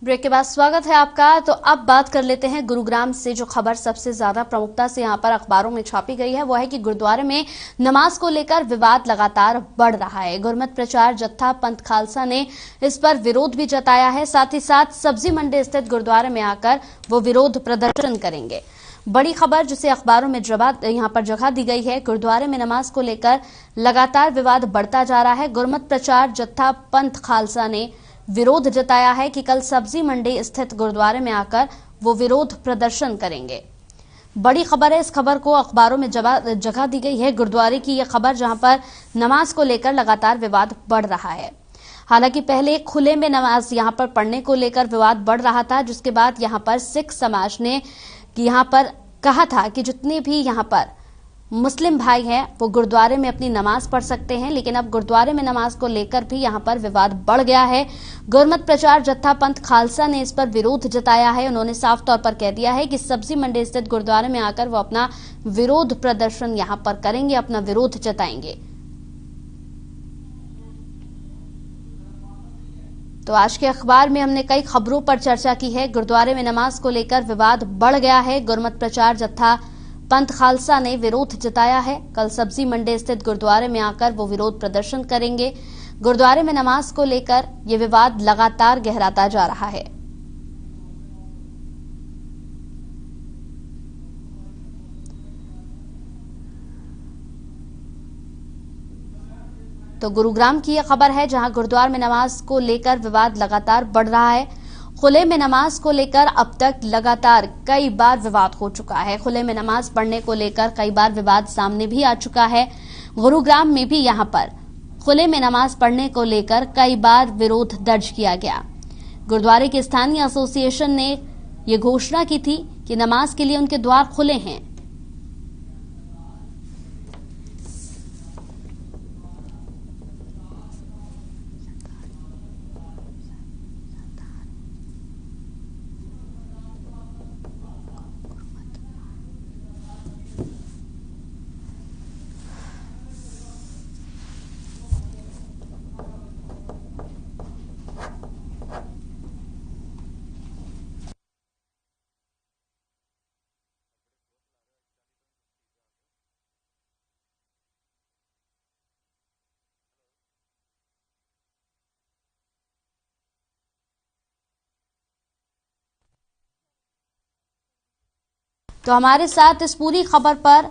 Break के बाद स्वागत है आपका। तो अब बात कर लेते हैं गुरुग्राम से। जो खबर सबसे ज्यादा प्रमुखता से यहां पर अखबारों में छापी गई है वो है कि गुरुद्वारे में नमाज को लेकर विवाद लगातार बढ़ रहा है। गुरमत प्रचार जत्था पंथ खालसा ने इस पर विरोध भी जताया है। साथ ही साथ सब्जी मंडी स्थित गुरुद्वारे में आकर वो विरोध प्रदर्शन करेंगे। बड़ी खबर जिसे अखबारों में यहां पर जगह दी गई है। गुरुद्वारे में नमाज को लेकर लगातार विवाद बढ़ता जा रहा है। गुरमत प्रचार जत्था पंथ खालसा ने विरोध जताया है कि कल सब्जी मंडी स्थित गुरुद्वारे में आकर वो विरोध प्रदर्शन करेंगे। बड़ी खबर है, इस खबर को अखबारों में जगह दी गई है। गुरुद्वारे की यह खबर जहां पर नमाज को लेकर लगातार विवाद बढ़ रहा है। हालांकि पहले खुले में नमाज यहां पर पढ़ने को लेकर विवाद बढ़ रहा था, जिसके बाद यहां पर सिख समाज ने यहां पर कहा था कि जितने भी यहां पर मुस्लिम भाई हैं वो गुरुद्वारे में अपनी नमाज पढ़ सकते हैं। लेकिन अब गुरुद्वारे में नमाज को लेकर भी यहां पर विवाद बढ़ गया है। गुरमत प्रचार जत्था पंथ खालसा ने इस पर विरोध जताया है। उन्होंने साफ तौर पर कह दिया है कि सब्जी मंडी स्थित गुरुद्वारे में आकर वो अपना विरोध प्रदर्शन यहां पर करेंगे, अपना विरोध जताएंगे। तो आज के अखबार में हमने कई खबरों पर चर्चा की है। गुरुद्वारे में नमाज को लेकर विवाद बढ़ गया है। गुरमत प्रचार जत्था पंथ खालसा ने विरोध जताया है। कल सब्जी मंडी स्थित गुरुद्वारे में आकर वो विरोध प्रदर्शन करेंगे। गुरुद्वारे में नमाज को लेकर ये विवाद लगातार गहराता जा रहा है। तो गुरुग्राम की यह खबर है जहां गुरुद्वारे में नमाज को लेकर विवाद लगातार बढ़ रहा है। खुले में नमाज को लेकर अब तक लगातार कई बार विवाद हो चुका है। खुले में नमाज पढ़ने को लेकर कई बार विवाद सामने भी आ चुका है। गुरुग्राम में भी यहां पर खुले में नमाज पढ़ने को लेकर कई बार विरोध दर्ज किया गया। गुरुद्वारे के स्थानीय एसोसिएशन ने यह घोषणा की थी कि नमाज के लिए उनके द्वार खुले हैं। तो हमारे साथ इस पूरी खबर पर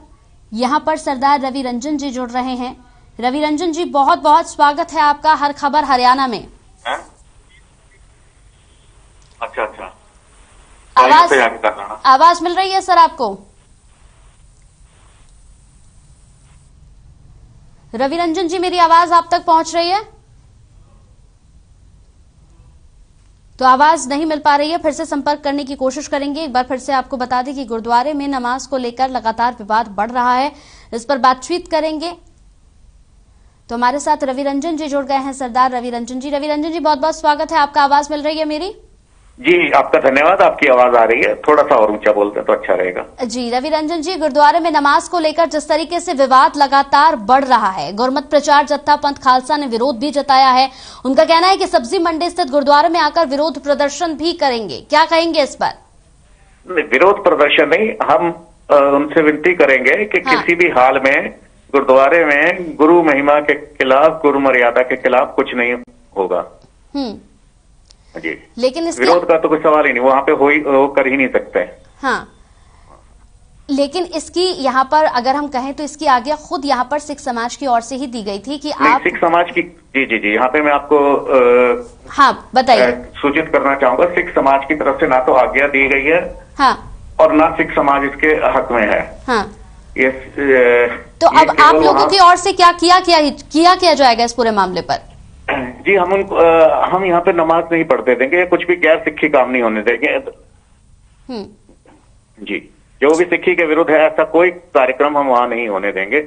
यहां पर सरदार रवि रंजन जी जुड़ रहे हैं। रवि रंजन जी, बहुत बहुत स्वागत है आपका हर खबर हरियाणा में। अच्छा आवाज मिल रही है सर आपको? रवि रंजन जी, मेरी आवाज आप तक पहुंच रही है? तो आवाज नहीं मिल पा रही है, फिर से संपर्क करने की कोशिश करेंगे। एक बार फिर से आपको बता दें कि गुरुद्वारे में नमाज को लेकर लगातार विवाद बढ़ रहा है, इस पर बातचीत करेंगे। तो हमारे साथ रवि रंजन जी जुड़ गए हैं, सरदार रवि रंजन जी। रवि रंजन जी, बहुत बहुत स्वागत है आपका। आवाज मिल रही है मेरी? जी, आपका धन्यवाद। आपकी आवाज आ रही है, थोड़ा सा और ऊंचा बोलते तो अच्छा रहेगा। जी रवि रंजन जी, गुरुद्वारे में नमाज को लेकर जिस तरीके से विवाद लगातार बढ़ रहा है, गुरमत प्रचार जत्था पंथ खालसा ने विरोध भी जताया है। उनका कहना है कि सब्जी मंडी स्थित गुरुद्वारे में आकर विरोध प्रदर्शन भी करेंगे। क्या कहेंगे इस पर? विरोध प्रदर्शन नहीं, हम उनसे विनती करेंगे कि किसी भी हाल में गुरुद्वारे में गुरु महिमा के खिलाफ, गुरु मर्यादा के खिलाफ कुछ नहीं होगा। जी, लेकिन विरोध का तो कोई सवाल ही नहीं, वहां पे हो कर ही नहीं सकते। हाँ, लेकिन इसकी यहाँ पर अगर हम कहें तो इसकी आज्ञा खुद यहाँ पर सिख समाज की ओर से ही दी गई थी कि आप सिख समाज की। जी, यहाँ पे मैं आपको हाँ बताइए, सूचित करना चाहूंगा। सिख समाज की तरफ से ना तो आज्ञा दी गई है, हाँ, और ना सिख समाज इसके हक में है। हाँ, ये तो अब आप लोगों की ओर से क्या किया जाएगा इस पूरे मामले पर? जी, हम यहाँ पे नमाज नहीं पढ़ते देंगे, कुछ भी गैर सिक्खी काम नहीं होने देंगे। जी, जो भी सिक्खी के विरुद्ध है ऐसा कोई कार्यक्रम हम वहां नहीं होने देंगे।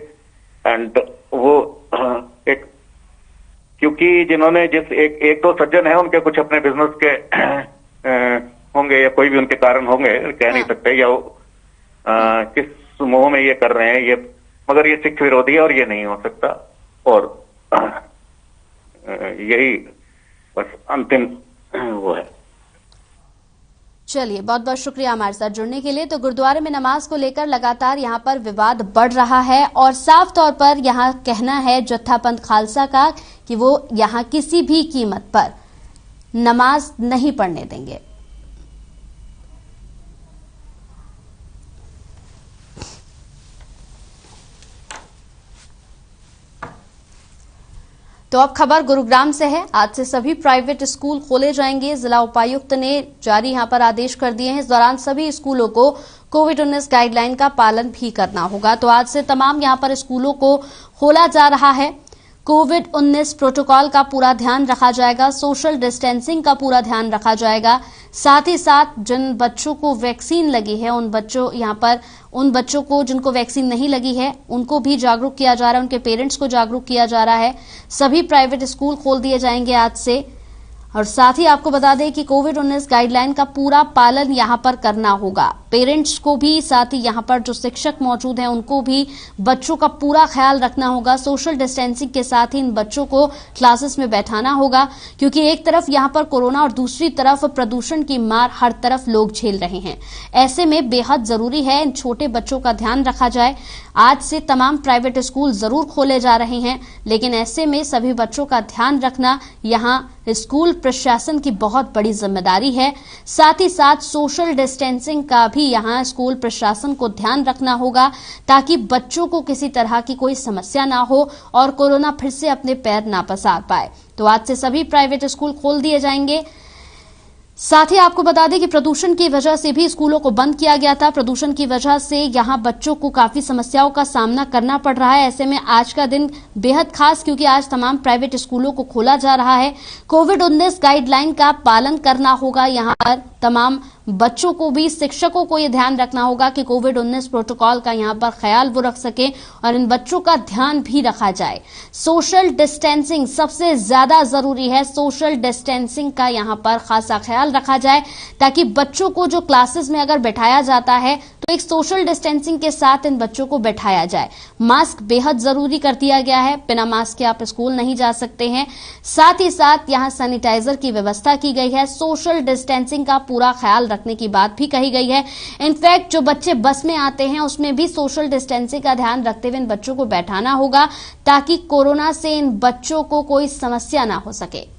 एंड वो एक, क्योंकि जिन्होंने एक दो सज्जन है, उनके कुछ अपने बिजनेस के होंगे या कोई भी उनके कारण होंगे, कह नहीं सकते, या किस मोह में ये कर रहे हैं ये, मगर ये सिख विरोधी है और ये नहीं हो सकता। और यही बस अंतिम वो है। चलिए, बहुत बहुत शुक्रिया हमारे साथ जुड़ने के लिए। तो गुरुद्वारे में नमाज को लेकर लगातार यहां पर विवाद बढ़ रहा है और साफ तौर पर यहां कहना है जत्था पंथ खालसा का कि वो यहां किसी भी कीमत पर नमाज नहीं पढ़ने देंगे। तो अब खबर गुरुग्राम से है। आज से सभी प्राइवेट स्कूल खोले जाएंगे। जिला उपायुक्त ने जारी यहां पर आदेश कर दिए हैं। इस दौरान सभी स्कूलों को कोविड-19 गाइडलाइन का पालन भी करना होगा। तो आज से तमाम यहां पर स्कूलों को खोला जा रहा है। कोविड-19 प्रोटोकॉल का पूरा ध्यान रखा जाएगा, सोशल डिस्टेंसिंग का पूरा ध्यान रखा जाएगा। साथ ही साथ जिन बच्चों को वैक्सीन लगी है उन बच्चों को जिनको वैक्सीन नहीं लगी है उनको भी जागरूक किया जा रहा है, उनके पेरेंट्स को जागरूक किया जा रहा है। सभी प्राइवेट स्कूल खोल दिए जाएंगे आज से। और साथ ही आपको बता दें कि कोविड-19 गाइडलाइन का पूरा पालन यहां पर करना होगा। पेरेंट्स को भी, साथ ही यहां पर जो शिक्षक मौजूद हैं उनको भी बच्चों का पूरा ख्याल रखना होगा। सोशल डिस्टेंसिंग के साथ ही इन बच्चों को क्लासेस में बैठाना होगा, क्योंकि एक तरफ यहां पर कोरोना और दूसरी तरफ प्रदूषण की मार हर तरफ लोग झेल रहे हैं। ऐसे में बेहद जरूरी है इन छोटे बच्चों का ध्यान रखा जाए। आज से तमाम प्राइवेट स्कूल जरूर खोले जा रहे हैं, लेकिन ऐसे में सभी बच्चों का ध्यान रखना यहां स्कूल प्रशासन की बहुत बड़ी जिम्मेदारी है। साथ ही साथ सोशल डिस्टेंसिंग का भी यहां स्कूल प्रशासन को ध्यान रखना होगा, ताकि बच्चों को किसी तरह की कोई समस्या ना हो और कोरोना फिर से अपने पैर ना पसार पाए। तो आज से सभी प्राइवेट स्कूल खोल दिए जाएंगे। साथ ही आपको बता दें कि प्रदूषण की वजह से भी स्कूलों को बंद किया गया था। प्रदूषण की वजह से यहां बच्चों को काफी समस्याओं का सामना करना पड़ रहा है। ऐसे में आज का दिन बेहद खास, क्योंकि आज तमाम प्राइवेट स्कूलों को खोला जा रहा है। कोविड-19 गाइडलाइन का पालन करना होगा। यहां पर तमाम बच्चों को भी, शिक्षकों को यह ध्यान रखना होगा कि कोविड-19 प्रोटोकॉल का यहां पर ख्याल वो रख सके और इन बच्चों का ध्यान भी रखा जाए। सोशल डिस्टेंसिंग सबसे ज्यादा जरूरी है। सोशल डिस्टेंसिंग का यहां पर खासा ख्याल रखा जाए, ताकि बच्चों को जो क्लासेस में अगर बैठाया जाता है तो एक सोशल डिस्टेंसिंग के साथ इन बच्चों को बैठाया जाए। मास्क बेहद जरूरी कर दिया गया है। बिना मास्क के आप स्कूल नहीं जा सकते हैं। साथ ही साथ यहां सैनिटाइजर की व्यवस्था की गई है। सोशल डिस्टेंसिंग का पूरा ख्याल रखने की बात भी कही गई है। इनफैक्ट जो बच्चे बस में आते हैं उसमें भी सोशल डिस्टेंसिंग का ध्यान रखते हुए इन बच्चों को बैठाना होगा, ताकि कोरोना से इन बच्चों को कोई समस्या ना हो सके।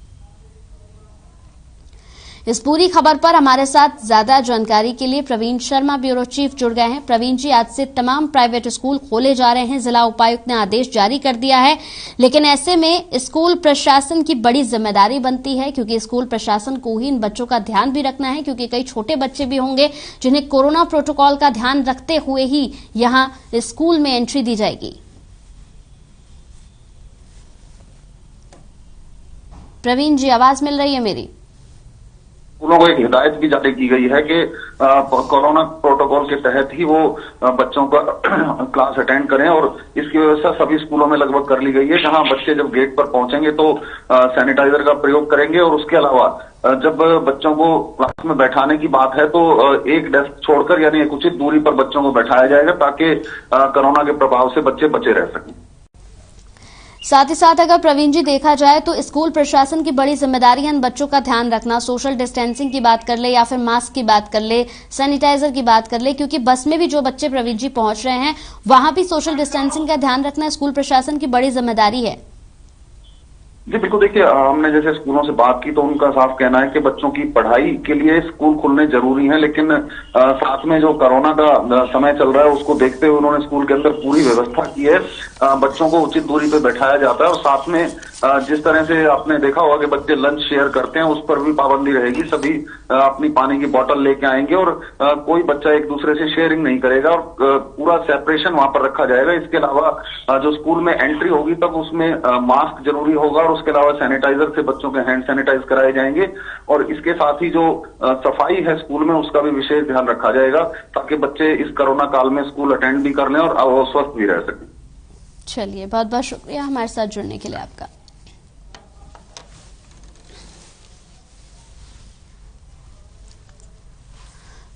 इस पूरी खबर पर हमारे साथ ज्यादा जानकारी के लिए प्रवीण शर्मा, ब्यूरो चीफ, जुड़ गए हैं। प्रवीण जी, आज से तमाम प्राइवेट स्कूल खोले जा रहे हैं। जिला उपायुक्त ने आदेश जारी कर दिया है, लेकिन ऐसे में स्कूल प्रशासन की बड़ी जिम्मेदारी बनती है, क्योंकि स्कूल प्रशासन को ही इन बच्चों का ध्यान भी रखना है, क्योंकि कई छोटे बच्चे भी होंगे जिन्हें कोरोना प्रोटोकॉल का ध्यान रखते हुए ही यहां स्कूल में एंट्री दी जाएगी। प्रवीण जी, आवाज मिल रही है मेरी? स्कूलों को एक हिदायत भी जारी की गई है कि कोरोना प्रोटोकॉल के तहत ही वो बच्चों का क्लास अटेंड करें, और इसकी व्यवस्था सभी स्कूलों में लगभग कर ली गई है। जहां बच्चे जब गेट पर पहुंचेंगे तो सैनिटाइजर का प्रयोग करेंगे, और उसके अलावा जब बच्चों को क्लास में बैठाने की बात है तो एक डेस्क छोड़कर, यानी एक उचित दूरी पर बच्चों को बैठाया जाएगा, ताकि कोरोना के प्रभाव से बच्चे बचे रह सकें। साथ ही साथ अगर प्रवीण जी देखा जाए तो स्कूल प्रशासन की बड़ी जिम्मेदारी है इन बच्चों का ध्यान रखना। सोशल डिस्टेंसिंग की बात कर ले या फिर मास्क की बात कर ले, सैनिटाइजर की बात कर ले, क्योंकि बस में भी जो बच्चे प्रवीण जी पहुंच रहे हैं वहां भी सोशल डिस्टेंसिंग का ध्यान रखना स्कूल प्रशासन की बड़ी जिम्मेदारी है। जी बिल्कुल, देखिए हमने जैसे स्कूलों से बात की तो उनका साफ कहना है कि बच्चों की पढ़ाई के लिए स्कूल खुलने जरूरी है, लेकिन साथ में जो कोरोना का समय चल रहा है उसको देखते हुए उन्होंने स्कूल के अंदर पूरी व्यवस्था की है। बच्चों को उचित दूरी पे बैठाया जाता है, और साथ में जिस तरह से आपने देखा होगा कि बच्चे लंच शेयर करते हैं, उस पर भी पाबंदी रहेगी। सभी अपनी पानी की बोतल लेके आएंगे, और कोई बच्चा एक दूसरे से शेयरिंग नहीं करेगा, और पूरा सेपरेशन वहां पर रखा जाएगा। इसके अलावा जो स्कूल में एंट्री होगी तब उसमें मास्क जरूरी होगा, और उसके अलावा सैनिटाइजर से बच्चों के हैंड सैनिटाइज कराए जाएंगे। और इसके साथ ही जो सफाई है स्कूल में उसका भी विशेष ध्यान रखा जाएगा, ताकि बच्चे इस कोरोना काल में स्कूल अटेंड भी कर लें और स्वस्थ भी रह सकें। चलिए, बहुत बहुत शुक्रिया हमारे साथ जुड़ने के लिए आपका।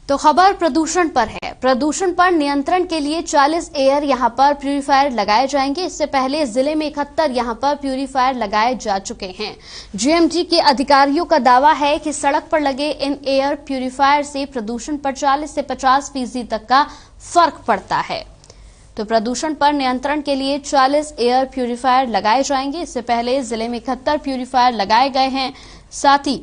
तो खबर प्रदूषण पर है। प्रदूषण पर नियंत्रण के लिए 40 एयर यहां पर प्यूरिफायर लगाए जाएंगे। इससे पहले जिले में 71 यहां पर प्यूरिफायर लगाए जा चुके हैं। जीएमडी के अधिकारियों का दावा है कि सड़क पर लगे इन एयर प्यूरिफायर से प्रदूषण पर 40 से 50% तक का फर्क पड़ता है। तो प्रदूषण पर नियंत्रण के लिए 40 एयर प्यूरिफायर लगाए जाएंगे। इससे पहले जिले में 71 प्यूरिफायर लगाए गए हैं। साथ ही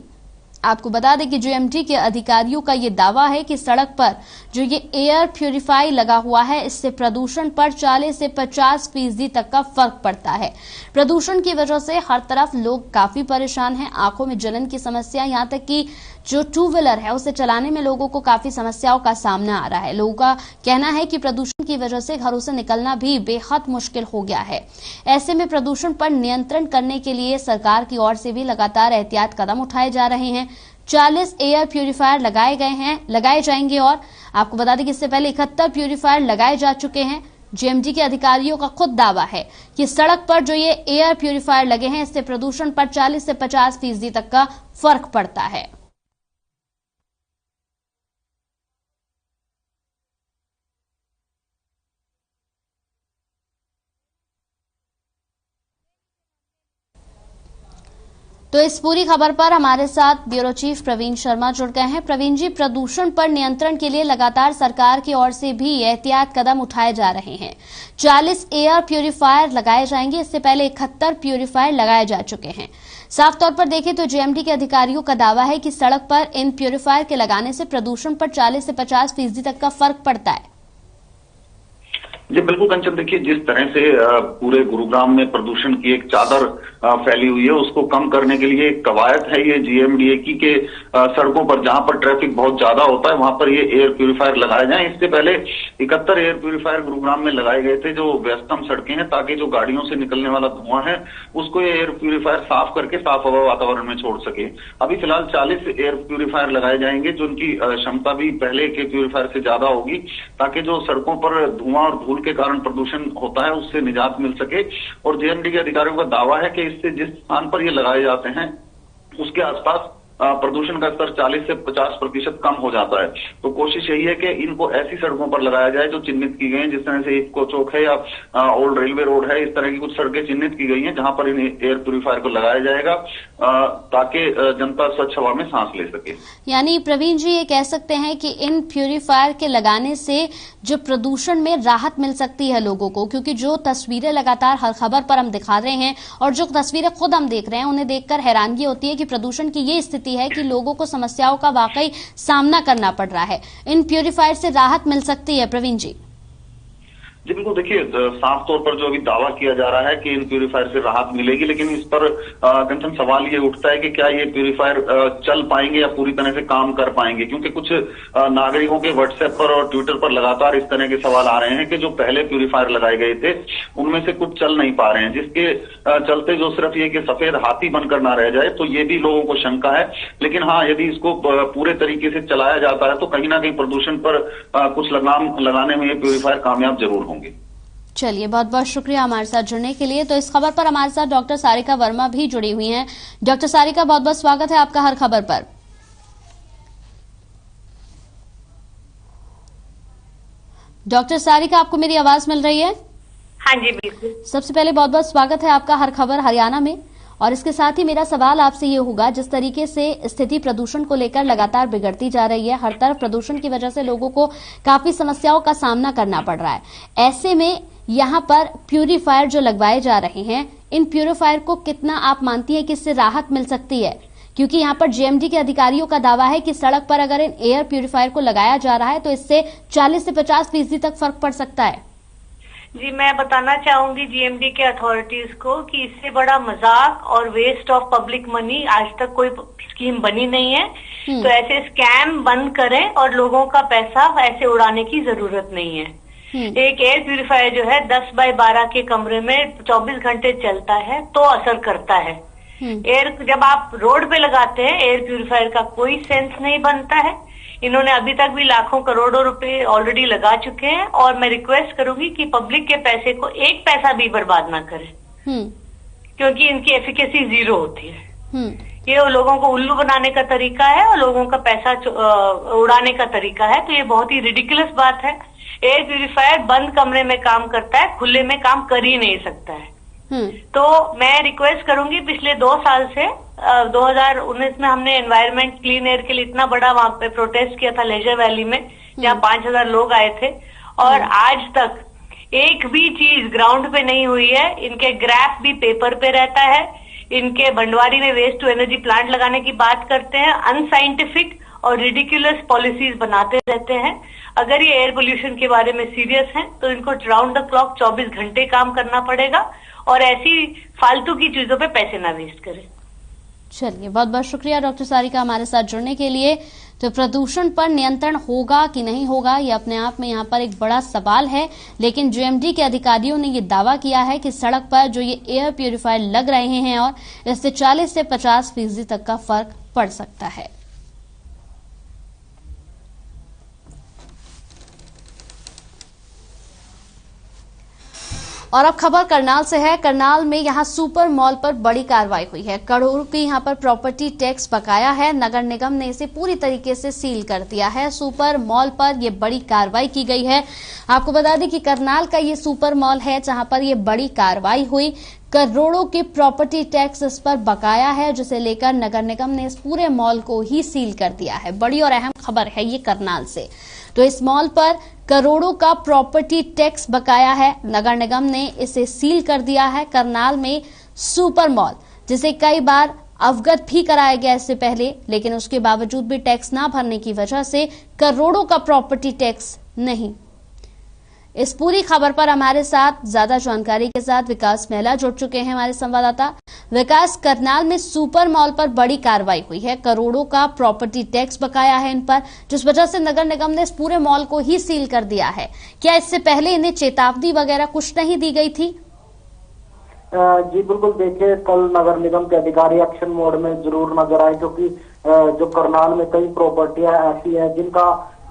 आपको बता दें कि जीएमडी के अधिकारियों का ये दावा है कि सड़क पर जो ये एयर प्यूरिफाई लगा हुआ है, इससे प्रदूषण पर 40 से 50% तक का फर्क पड़ता है। प्रदूषण की वजह से हर तरफ लोग काफी परेशान हैं। आंखों में जलन की समस्या, यहां तक कि जो टू व्हीलर है उसे चलाने में लोगों को काफी समस्याओं का सामना आ रहा है। लोगों का कहना है कि प्रदूषण की वजह से घरों से निकलना भी बेहद मुश्किल हो गया है। ऐसे में प्रदूषण पर नियंत्रण करने के लिए सरकार की ओर से भी लगातार एहतियात कदम उठाए जा रहे हैं। 40 एयर प्यूरिफायर लगाए जाएंगे और आपको बता दें कि इससे पहले 71 प्यूरिफायर लगाए जा चुके हैं। जीएमडी के अधिकारियों का खुद दावा है कि सड़क पर जो ये एयर प्यूरिफायर लगे हैं, इससे प्रदूषण पर 40 से 50% तक का फर्क पड़ता है। तो इस पूरी खबर पर हमारे साथ ब्यूरो चीफ प्रवीण शर्मा जुड़ गए हैं। प्रवीण जी, प्रदूषण पर नियंत्रण के लिए लगातार सरकार की ओर से भी एहतियात कदम उठाए जा रहे हैं। 40 एयर प्यूरिफायर लगाए जाएंगे। इससे पहले 71 प्यूरिफायर लगाए जा चुके हैं। साफ तौर पर देखें तो जीएमडी के अधिकारियों का दावा है कि सड़क पर इन प्यूरिफायर के लगाने से प्रदूषण पर 40 से 50% तक का फर्क पड़ता है। जी बिल्कुल कंचन, देखिए जिस तरह से पूरे गुरुग्राम में प्रदूषण की एक चादर फैली हुई है, उसको कम करने के लिए एक कवायद है ये जीएमडीए के सड़कों पर जहां पर ट्रैफिक बहुत ज्यादा होता है वहां पर ये एयर प्यूरिफायर लगाए जाएं। इससे पहले 71 एयर प्यूरिफायर गुरुग्राम में लगाए गए थे जो व्यस्तम सड़कें हैं, ताकि जो गाड़ियों से निकलने वाला धुआं है उसको ये एयर प्यूरिफायर साफ करके साफ हवा वातावरण में छोड़ सके। अभी फिलहाल 40 एयर प्यूरिफायर लगाए जाएंगे, जो उनकी क्षमता भी पहले के प्यूरिफायर से ज्यादा होगी, ताकि जो सड़कों पर धुआं और धूल के कारण प्रदूषण होता है उससे निजात मिल सके। और जीएमडी के अधिकारियों का दावा है कि इससे जिस स्थान पर ये लगाए जाते हैं उसके आसपास प्रदूषण का स्तर 40 से 50% कम हो जाता है। तो कोशिश यही है कि इनको ऐसी सड़कों पर लगाया जाए जो चिन्हित की गई हैं, जिस तरह से इको चौक है या ओल्ड रेलवे रोड है, इस तरह की कुछ सड़कें चिन्हित की गई हैं जहां पर इन एयर प्यूरिफायर को लगाया जाएगा ताकि जनता स्वच्छ हवा में सांस ले सके। यानी प्रवीण जी, ये कह सकते हैं कि इन प्यूरिफायर के लगाने से जो प्रदूषण में राहत मिल सकती है लोगों को, क्योंकि जो तस्वीरें लगातार हर खबर पर हम दिखा रहे हैं और जो तस्वीरें खुद हम देख रहे हैं उन्हें देखकर हैरानगी होती है कि प्रदूषण की ये स्थिति है कि लोगों को समस्याओं का वाकई सामना करना पड़ रहा है। इन प्यूरिफायर से राहत मिल सकती है प्रवीण जी? जी बिल्कुल, देखिए साफ तौर पर जो अभी दावा किया जा रहा है कि इन प्यूरिफायर से राहत मिलेगी, लेकिन इस पर कंचन सवाल ये उठता है कि क्या ये प्यूरिफायर चल पाएंगे या पूरी तरह से काम कर पाएंगे, क्योंकि कुछ नागरिकों के व्हाट्सएप पर और ट्विटर पर लगातार इस तरह के सवाल आ रहे हैं कि जो पहले प्यूरिफायर लगाए गए थे उनमें से कुछ चल नहीं पा रहे हैं, जिसके चलते जो सिर्फ ये कि सफेद हाथी बनकर ना रह जाए, तो ये भी लोगों को शंका है। लेकिन हाँ, यदि इसको पूरे तरीके से चलाया जाता है तो कहीं ना कहीं प्रदूषण पर कुछ लगाम लगाने में ये प्यूरिफायर कामयाब जरूर होंगे। चलिए, बहुत बहुत शुक्रिया हमारे साथ जुड़ने के लिए। तो इस खबर पर हमारे साथ डॉक्टर सारिका वर्मा भी जुड़ी हुई हैं। डॉक्टर सारिका, बहुत बहुत स्वागत है आपका हर खबर पर। डॉक्टर सारिका, आपको मेरी आवाज मिल रही है? हाँ जी बिल्कुल। सबसे पहले बहुत बहुत स्वागत है आपका हर खबर हरियाणा में। और इसके साथ ही मेरा सवाल आपसे ये होगा, जिस तरीके से स्थिति प्रदूषण को लेकर लगातार बिगड़ती जा रही है, हर तरफ प्रदूषण की वजह से लोगों को काफी समस्याओं का सामना करना पड़ रहा है, ऐसे में यहाँ पर प्यूरिफायर जो लगवाए जा रहे हैं, इन प्यूरिफायर को कितना आप मानती है कि इससे राहत मिल सकती है? क्योंकि यहाँ पर जीएमडी के अधिकारियों का दावा है कि सड़क पर अगर इन एयर प्यूरिफायर को लगाया जा रहा है तो इससे 40 से 50% तक फर्क पड़ सकता है। जी, मैं बताना चाहूंगी जीएमडी के अथॉरिटीज को कि इससे बड़ा मजाक और वेस्ट ऑफ पब्लिक मनी आज तक कोई स्कीम बनी नहीं है। तो ऐसे स्कैम बंद करें और लोगों का पैसा ऐसे उड़ाने की जरूरत नहीं है। एक एयर प्यूरिफायर जो है 10 बाय 12 के कमरे में 24 घंटे चलता है तो असर करता है। एयर जब आप रोड पे लगाते हैं, एयर प्यूरिफायर का कोई सेंस नहीं बनता है। इन्होंने अभी तक भी लाखों करोड़ों रुपए ऑलरेडी लगा चुके हैं और मैं रिक्वेस्ट करूंगी कि पब्लिक के पैसे को एक पैसा भी बर्बाद ना करें, क्योंकि इनकी एफिकेसी 0 होती है। ये लोगों को उल्लू बनाने का तरीका है और लोगों का पैसा उड़ाने का तरीका है। तो ये बहुत ही रिडिकुलस बात है। एयर प्यूरिफायर बंद कमरे में काम करता है, खुले में काम कर ही नहीं सकता है। तो मैं रिक्वेस्ट करूंगी, पिछले 2 साल से 2019 में हमने एनवायरमेंट क्लीन एयर के लिए इतना बड़ा वहां पे प्रोटेस्ट किया था लेजर वैली में, जहाँ 5000 लोग आए थे, और आज तक एक भी चीज ग्राउंड पे नहीं हुई है। इनके ग्राफ भी पेपर पे रहता है। इनके भंडवारी में वेस्ट टू एनर्जी प्लांट लगाने की बात करते हैं, अनसाइंटिफिक और रिडिकुलस पॉलिसीज बनाते रहते हैं। अगर ये एयर पोल्यूशन के बारे में सीरियस हैं तो इनको राउंड द क्लॉक 24 घंटे काम करना पड़ेगा और ऐसी फालतू की चीजों पे पैसे ना वेस्ट करें। चलिए, बहुत बहुत शुक्रिया डॉक्टर सारिका हमारे साथ जुड़ने के लिए। तो प्रदूषण पर नियंत्रण होगा कि नहीं होगा, ये अपने आप में यहाँ पर एक बड़ा सवाल है, लेकिन जीएमडी के अधिकारियों ने ये दावा किया है कि सड़क पर जो ये एयर प्यूरिफायर लग रहे हैं और इससे 40 से 50% तक का फर्क पड़ सकता है। और अब खबर करनाल से है। करनाल में यहां सुपर मॉल पर बड़ी कार्रवाई हुई है। करोड़ों की यहां पर प्रॉपर्टी टैक्स बकाया है। नगर निगम ने इसे पूरी तरीके से सील कर दिया है। सुपर मॉल पर यह बड़ी कार्रवाई की गई है। आपको बता दें कि करनाल का ये सुपर मॉल है जहां पर यह बड़ी कार्रवाई हुई। करोड़ों के प्रॉपर्टी टैक्स इस पर बकाया है, जिसे लेकर नगर निगम ने इस पूरे मॉल को ही सील कर दिया है। बड़ी और अहम खबर है ये करनाल से। तो इस मॉल पर करोड़ों का प्रॉपर्टी टैक्स बकाया है। नगर निगम ने इसे सील कर दिया है। करनाल में सुपर मॉल, जिसे कई बार अवगत भी कराया गया इससे पहले, लेकिन उसके बावजूद भी टैक्स ना भरने की वजह से करोड़ों का प्रॉपर्टी टैक्स नहीं। इस पूरी खबर पर हमारे साथ ज्यादा जानकारी के साथ विकास मेहला जुड़ चुके हैं, हमारे संवाददाता। विकास, करनाल में सुपर मॉल पर बड़ी कार्रवाई हुई है। करोड़ों का प्रॉपर्टी टैक्स बकाया है इन पर, जिस वजह से नगर निगम ने इस पूरे मॉल को ही सील कर दिया है। क्या इससे पहले इन्हें चेतावनी वगैरह कुछ नहीं दी गई थी? जी बिल्कुल, देखिए कल नगर निगम के अधिकारी एक्शन मोड में जरूर नजर आए, क्योंकि जो करनाल में कई प्रॉपर्टियां ऐसी हैं जिनका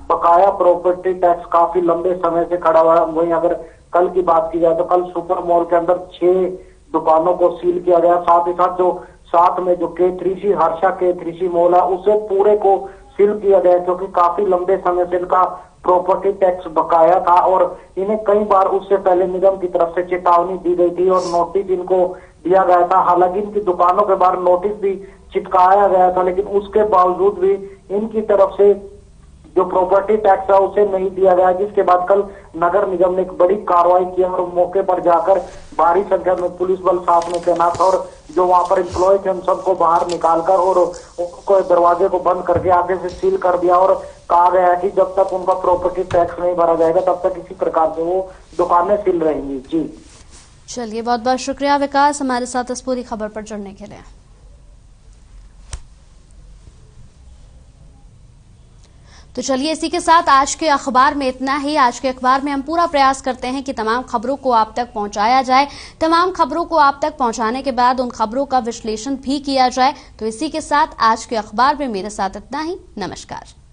बकाया प्रॉपर्टी टैक्स काफी लंबे समय से खड़ा हुआ है। वहीं अगर कल की बात की जाए तो कल सुपर मॉल के अंदर 6 दुकानों को सील किया गया। साथ ही साथ जो साथ में जो K3C हर्षा K3C मॉल है उसे पूरे को सील किया गया, क्योंकि काफी लंबे समय से इनका प्रॉपर्टी टैक्स बकाया था और इन्हें कई बार उससे पहले निगम की तरफ से चेतावनी दी गई थी और नोटिस इनको दिया गया था। हालांकि इनकी दुकानों के बाहर नोटिस भी चिपकाया गया था, लेकिन उसके बावजूद भी इनकी तरफ से जो प्रॉपर्टी टैक्स है उसे नहीं दिया गया, जिसके बाद कल नगर निगम ने एक बड़ी कार्रवाई की और मौके पर जाकर भारी संख्या में पुलिस बल साथ में तैनात और जो वहां पर एम्प्लॉय थे उन सबको बाहर निकालकर और उनको दरवाजे को बंद करके आगे से सील कर दिया और कहा गया है कि जब तक उनका प्रॉपर्टी टैक्स नहीं भरा जाएगा तब तक इसी प्रकार से वो दुकानें सील रहेंगी। जी चलिए, बहुत बहुत शुक्रिया विकास हमारे साथ इस पूरी खबर पर जुड़ने के लिए। तो चलिए, इसी के साथ आज के अखबार में इतना ही। आज के अखबार में हम पूरा प्रयास करते हैं कि तमाम खबरों को आप तक पहुंचाया जाए। तमाम खबरों को आप तक पहुंचाने के बाद उन खबरों का विश्लेषण भी किया जाए। तो इसी के साथ आज के अखबार में मेरे साथ इतना ही। नमस्कार।